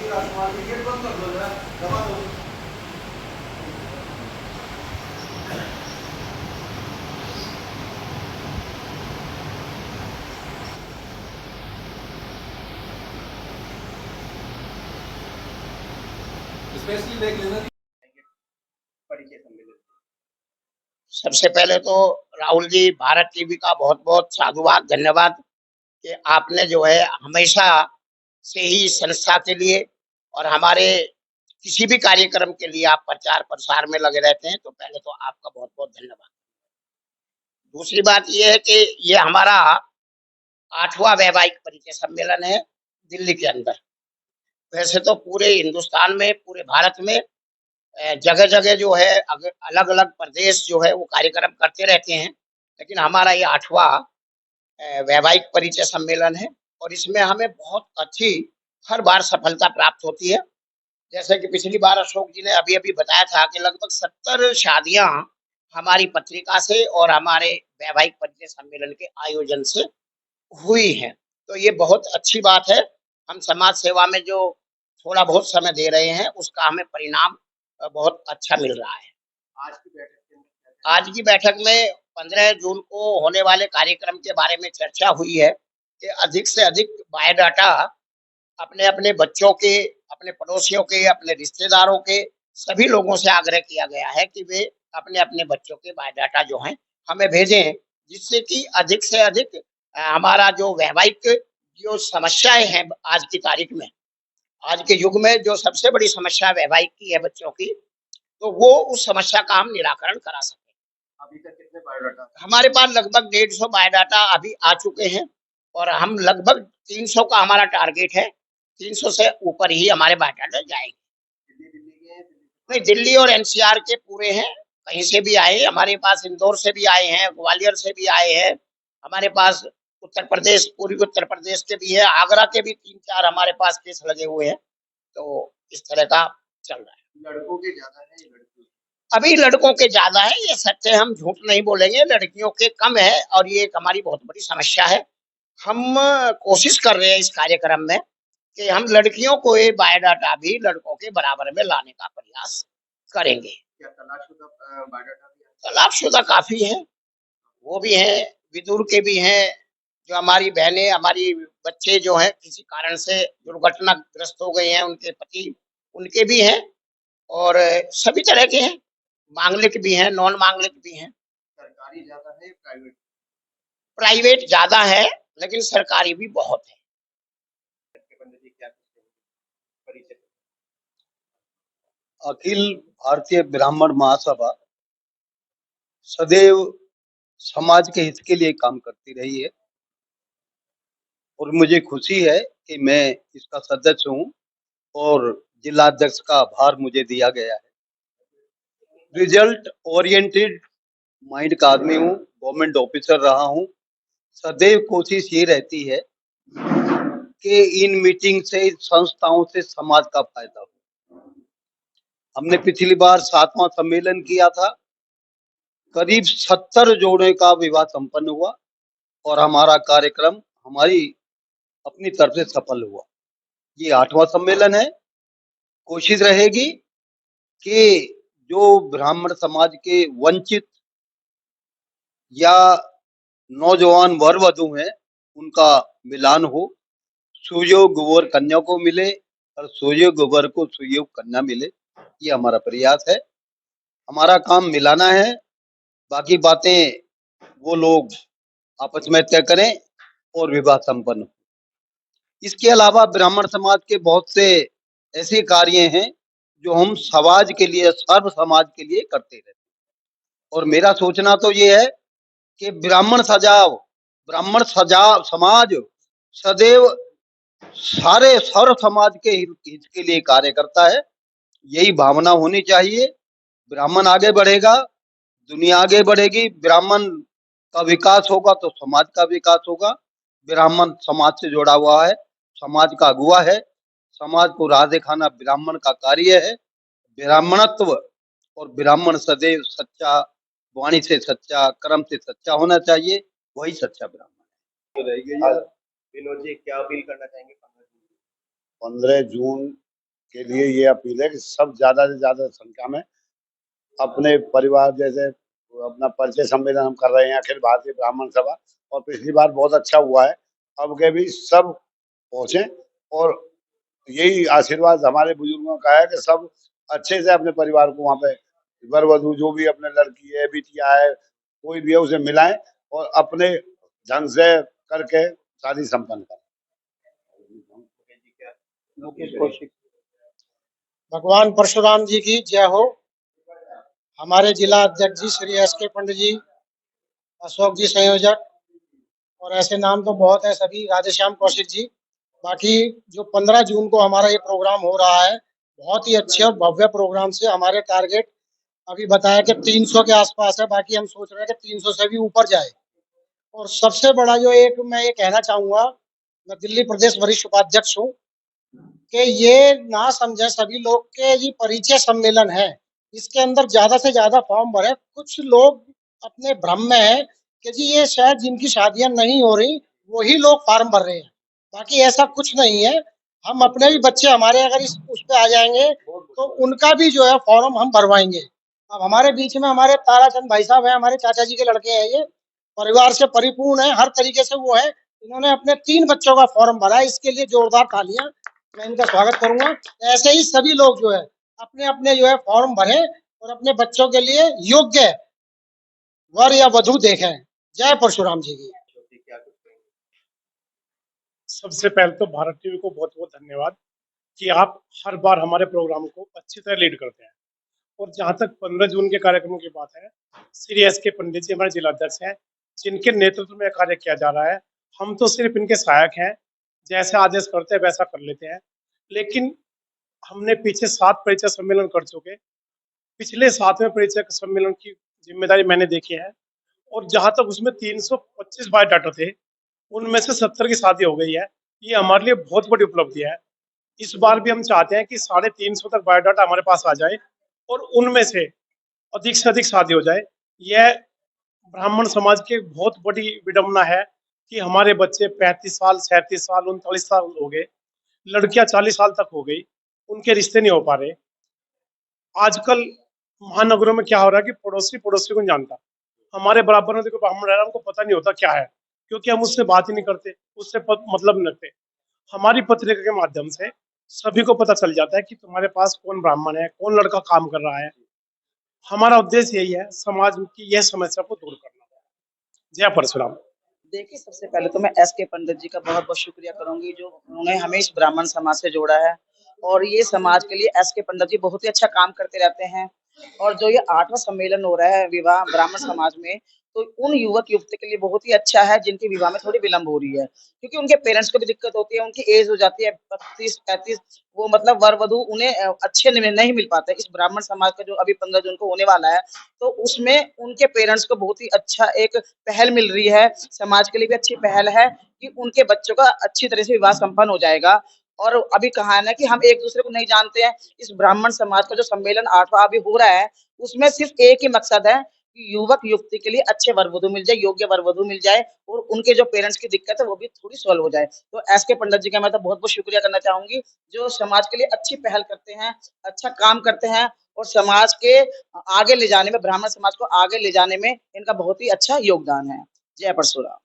Specially देख लेना। सबसे पहले तो राहुल जी, भारत टीवी का बहुत बहुत साधुवाद, धन्यवाद कि आपने जो है हमेशा से ही संस्था के लिए और हमारे किसी भी कार्यक्रम के लिए आप प्रचार प्रसार में लगे रहते हैं, तो पहले तो आपका बहुत बहुत धन्यवाद। दूसरी बात ये है कि ये हमारा 8वां वैवाहिक परिचय सम्मेलन है दिल्ली के अंदर। वैसे तो पूरे हिंदुस्तान में, पूरे भारत में जगह जगह जो है अलग अलग प्रदेश जो है वो कार्यक्रम करते रहते हैं, लेकिन हमारा ये 8वां वैवाहिक परिचय सम्मेलन है और इसमें हमें बहुत अच्छी हर बार सफलता प्राप्त होती है। जैसे कि पिछली बार अशोक जी ने अभी अभी बताया था कि लगभग 70 शादियां हमारी पत्रिका से और हमारे वैवाहिक परिचय सम्मेलन के आयोजन से हुई हैं। तो ये बहुत अच्छी बात है। हम समाज सेवा में जो थोड़ा बहुत समय दे रहे हैं उसका हमें परिणाम बहुत अच्छा मिल रहा है। आज की बैठक में 15 जून को होने वाले कार्यक्रम के बारे में चर्चा हुई है कि अधिक से अधिक बायोडाटा अपने अपने बच्चों के, अपने पड़ोसियों के, अपने रिश्तेदारों के, सभी लोगों से आग्रह किया गया है कि वे अपने अपने बच्चों के बायोडाटा जो हैं हमें भेजें, जिससे कि अधिक से अधिक हमारा जो वैवाहिक जो समस्याएं हैं आज की तारीख में, आज के युग में जो सबसे बड़ी समस्या वैवाहिक की है बच्चों की, तो वो उस समस्या का हम निराकरण करा सकें। अभी तक कितने बायोडाटा? हमारे पास लगभग 150 बायोडाटा अभी आ चुके हैं और हम लगभग 300 का हमारा टारगेट है। 300 से ऊपर ही हमारे बायोडाटा जाएंगे। नहीं, दिल्ली और एनसीआर के पूरे हैं, कहीं से भी आए, हमारे पास इंदौर से भी आए हैं, ग्वालियर से भी आए हैं, हमारे पास उत्तर प्रदेश, पूर्वी उत्तर प्रदेश के भी है, आगरा के भी 3-4 हमारे पास केस लगे हुए हैं। तो इस तरह का चल रहा है। लड़कों के ज्यादा है या लड़कियों? अभी लड़कों के ज्यादा है, ये सच है, हम झूठ नहीं बोलेंगे, लड़कियों के कम है और ये एक हमारी बहुत बड़ी समस्या है। हम कोशिश कर रहे हैं इस कार्यक्रम में कि हम लड़कियों को ये बायोडाटा भी लड़कों के बराबर में लाने का प्रयास करेंगे। क्या तलाशशुदा बायोडाटा भी है? तलाशशुदा काफी है, वो भी हैं, विदुर के भी हैं, जो हमारी बहनें, हमारी बच्चे जो हैं किसी कारण से दुर्घटनाग्रस्त हो गए हैं, उनके पति, उनके भी हैं और सभी तरह के हैं, मांगलिक भी हैं, नॉन मांगलिक भी हैं। सरकारी ज्यादा है प्राइवेट? प्राइवेट ज्यादा है लेकिन सरकारी भी बहुत है। क्या परिचय? अखिल भारतीय ब्राह्मण महासभा सदैव समाज के हित के लिए काम करती रही है और मुझे खुशी है कि मैं इसका सदस्य हूं और जिला अध्यक्ष का भार मुझे दिया गया है। रिजल्ट ओरिएंटेड माइंड का आदमी हूं, गवर्नमेंट ऑफिसर रहा हूं। सदैव कोशिश ये रहती है कि इन मीटिंग से, इन संस्थाओं से समाज का फायदा हो। हमने पिछली बार 7वां सम्मेलन किया था, करीब 70 जोड़े का विवाह संपन्न हुआ और हमारा कार्यक्रम हमारी अपनी तरफ से सफल हुआ। ये 8वां सम्मेलन है। कोशिश रहेगी कि जो ब्राह्मण समाज के वंचित या नौजवान वर वधु हैं उनका मिलान हो, सुयोग वर कन्या को मिले और सुयोग वर को सुयोग कन्या मिले, ये हमारा प्रयास है। हमारा काम मिलाना है, बाकी बातें वो लोग आपस में तय करें और विवाह संपन्न हो। इसके अलावा ब्राह्मण समाज के बहुत से ऐसे कार्य हैं जो हम समाज के लिए, सर्व समाज के लिए करते रहते हैं और मेरा सोचना तो ये है कि ब्राह्मण सजाव समाज सदैव सारे सर्व समाज के हित के लिए कार्य करता है। यही भावना होनी चाहिए। ब्राह्मण आगे बढ़ेगा, दुनिया आगे बढ़ेगी। ब्राह्मण का विकास होगा तो समाज का विकास होगा। ब्राह्मण समाज से जुड़ा हुआ है, समाज का अगुवा है, समाज को राह दिखाना ब्राह्मण का कार्य है। ब्राह्मणत्व और ब्राह्मण सदैव सच्चा, वाणी से सच्चा, कर्म से सच्चा होना चाहिए, वही सच्चा ब्राह्मण है। तो रह गई है। विनोद जी क्या अपील करना चाहेंगे? 15 जून के लिए ये अपील है कि सब ज्यादा से ज्यादा संख्या में अपने परिवार, जैसे अपना परिचय सम्मेलन हम कर रहे हैं अखिल भारतीय ब्राह्मण सभा, और पिछली बार बहुत अच्छा हुआ है, अब के भी सब पहुंचे, और यही आशीर्वाद हमारे बुजुर्गों का है कि सब अच्छे से अपने परिवार को वहाँ पे वर वधु जो भी अपने लड़की है, बिटिया है, कोई भी है, उसे मिलाएं और अपने ढंग से करके शादी संपन्न करें। मुकेश कौशिक। भगवान परशुराम जी की जय हो। हमारे जिला अध्यक्ष जी श्री एस के पंडित जी, अशोक जी संयोजक, और ऐसे नाम तो बहुत है सभी, राधेश्याम कौशिक जी। बाकी जो 15 जून को हमारा ये प्रोग्राम हो रहा है, बहुत ही अच्छे और भव्य प्रोग्राम से हमारे टारगेट अभी बताया कि 300 के आसपास है, बाकी हम सोच रहे हैं कि 300 से भी ऊपर जाए। और सबसे बड़ा जो एक मैं ये कहना चाहूंगा, मैं दिल्ली प्रदेश वरिष्ठ उपाध्यक्ष हूँ, कि ये ना समझे सभी लोग के ये परिचय सम्मेलन है, इसके अंदर ज्यादा से ज्यादा फॉर्म भरे। कुछ लोग अपने भ्रम में है कि जी ये शायद जिनकी शादियां नहीं हो रही वही लोग फॉर्म भर रहे हैं, बाकी ऐसा कुछ नहीं है। हम अपने भी बच्चे हमारे अगर इस उस पे आ जाएंगे तो उनका भी जो है फॉर्म हम भरवाएंगे। अब हमारे बीच में हमारे ताराचंद भाई साहब हैं, हमारे चाचा जी के लड़के हैं, ये परिवार से परिपूर्ण है, हर तरीके से वो है। इन्होंने अपने 3 बच्चों का फॉर्म भरा है, इसके लिए जोरदार तालियां, मैं इनका स्वागत करूंगा। ऐसे ही सभी लोग जो है अपने अपने जो है फॉर्म भरें और अपने बच्चों के लिए योग्य वर या वधु देखें। जय परशुराम जी की। सबसे पहले तो भारत टीवी को बहुत बहुत धन्यवाद कि आप हर बार हमारे प्रोग्राम को अच्छी तरह लीड करते हैं। और जहां तक 15 जून के कार्यक्रम की बात है, श्री एस के पंडित जी हमारे जिला अध्यक्ष हैं, जिनके नेतृत्व में कार्य किया जा रहा है। हम तो सिर्फ इनके सहायक हैं, जैसे आदेश करते हैं वैसा कर लेते हैं। लेकिन हमने पीछे 7 परिचय सम्मेलन कर चुके, पिछले 7वें परिचय सम्मेलन की जिम्मेदारी मैंने देखी है, और जहां तक उसमें 325 बायोडाटा थे, उनमें से 70 की शादी हो गई है। ये हमारे लिए बहुत बड़ी उपलब्धि है। इस बार भी हम चाहते हैं कि 350 तक बायोडाटा हमारे पास आ जाए और उनमें से अधिक शादी हो जाए। यह ब्राह्मण समाज की एक बहुत बड़ी विडंबना है कि हमारे बच्चे 35 साल, 37 साल, 39 साल हो गए, लड़कियां 40 साल तक हो गई, उनके रिश्ते नहीं हो पा रहे। आजकल महानगरों में क्या हो रहा है कि पड़ोसी पड़ोसी को नहीं जानता। हमारे बराबर में देखो ब्राह्मण रह रहा है, हमको पता नहीं होता क्या है, क्योंकि हम उससे बात ही नहीं करते, उससे मतलब नहीं रखते। हमारी पत्रिका के माध्यम से सभी को पता चल जाता है कि तुम्हारे पास कौन ब्राह्मण है, कौन लड़का काम कर रहा है। हमारा उद्देश्य यही है, समाज की यह समस्या को दूर करना। जय परशुराम। देखिए, सबसे पहले तो मैं एस के पंडित जी का बहुत बहुत शुक्रिया करूंगी, जो उन्होंने हमें इस ब्राह्मण समाज से जोड़ा है। और ये समाज के लिए एस के पंडित जी बहुत ही अच्छा काम करते रहते हैं। और जो ये 8वां सम्मेलन हो रहा है विवाह ब्राह्मण समाज में, तो उन युवक युवती के लिए बहुत ही अच्छा है जिनके विवाह में थोड़ी विलंब हो रही है, क्योंकि उनके पेरेंट्स को भी दिक्कत होती है, उनकी एज हो जाती है 32-35, वो मतलब वर वधु उन्हें अच्छे नहीं मिल पाते। इस ब्राह्मण समाज का जो अभी 15 जून को होने वाला है, तो उसमें उनके पेरेंट्स को बहुत ही अच्छा एक पहल मिल रही है, समाज के लिए भी अच्छी पहल है कि उनके बच्चों का अच्छी तरह से विवाह संपन्न हो जाएगा। और अभी कहा है ना कि हम एक दूसरे को नहीं जानते हैं। इस ब्राह्मण समाज का जो सम्मेलन 8वां अभी हो रहा है, उसमें सिर्फ एक ही मकसद है कि युवक युवती के लिए अच्छे वर वधु मिल जाए, योग्य वर वधु मिल जाए, और उनके जो पेरेंट्स की दिक्कत है वो भी थोड़ी सॉल्व हो जाए। तो एस के पंडित जी का मैं तो बहुत बहुत शुक्रिया करना चाहूंगी, जो समाज के लिए अच्छी पहल करते हैं, अच्छा काम करते हैं, और समाज के आगे ले जाने में, ब्राह्मण समाज को आगे ले जाने में इनका बहुत ही अच्छा योगदान है। जय परशुराम।